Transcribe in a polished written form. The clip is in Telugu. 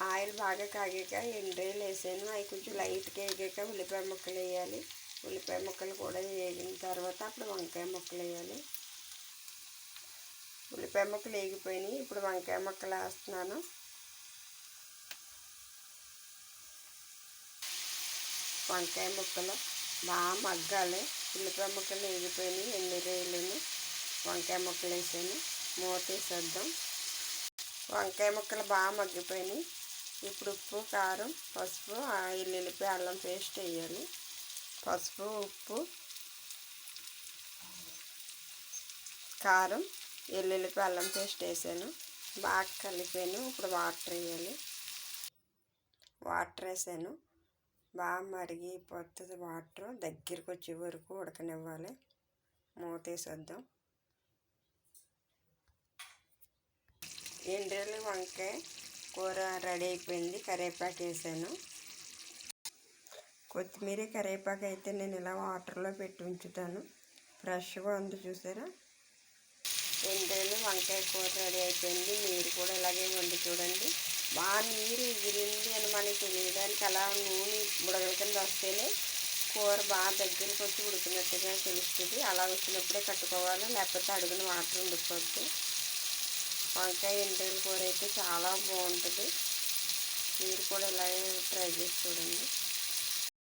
ఆయిల్ బాగా కాగాక ఎండ్రాయిలు వేసాను. అవి కొంచెం లైట్గా వేగాక ఉల్లిపాయ ముక్కలు వేయాలి. ఉల్లిపాయ ముక్కలు కూడా వేగిన తర్వాత అప్పుడు వంకాయ ముక్కలు వేయాలి. ఉల్లిపాయ ముక్కలు వేగిపోయినాయి. ఇప్పుడు వంకాయ ముక్కలు వేస్తున్నాను. వంకాయ ముక్కలు బాగా మగ్గాలి. ఉల్లిపాయ ముక్కలు వేగిపోయినాయి. ఎన్ని రొయ్యలను వంకాయ ముక్కలు వేసాను. మూత వేసేద్దాం. వంకాయ ముక్కలు బాగా మగ్గిపోయినాయి. ఇప్పుడు ఉప్పు, కారం, పసుపు, ఎల్లుల్లిపాయ అల్లం పేస్ట్ వేయాలి. పసుపు, ఉప్పు, కారం, ఎల్లుల్లిపాయ అల్లం పేస్ట్ వేసాను. బాగా కలిపాను. ఇప్పుడు వాటర్ వేయాలి. వాటర్ వేసాను. బాగా మరిగిపోతుంది. వాటర్ దగ్గరికి వచ్చే వరకు ఉడకనివ్వాలి. మూత వేసేద్దాం. ఎండ్రాయిలు వంకాయ కూర రెడీ అయిపోయింది. కరివేపాకు వేసాను. కొత్తిమీర కరివేపాకు అయితే నేను ఇలా వాటర్లో పెట్టి ఉంచుతాను. ఫ్రెష్గా ఉంది చూసారా. ఎండ్రాయిలు వంకాయ కూర రెడీ అయిపోయింది. మీరు కూడా ఇలాగే వండి చూడండి. బాగా నీరు ఎగిరింది అని మనకి తెలియడానికి అలా నూనె బుడగల కింద వస్తేనే కూర బాగా దగ్గరికి వచ్చి ఉడికినట్టుగా తెలుస్తుంది. అలా వచ్చినప్పుడే కట్టుకోవాలి, లేకపోతే అడుగున వాటర్ ఉండిపోద్ది. వంకాయ ఎండ్రాయిల కూర అయితే చాలా బాగుంటుంది. మీరు కూడా ఇలాగే ట్రై చేసి చూడండి.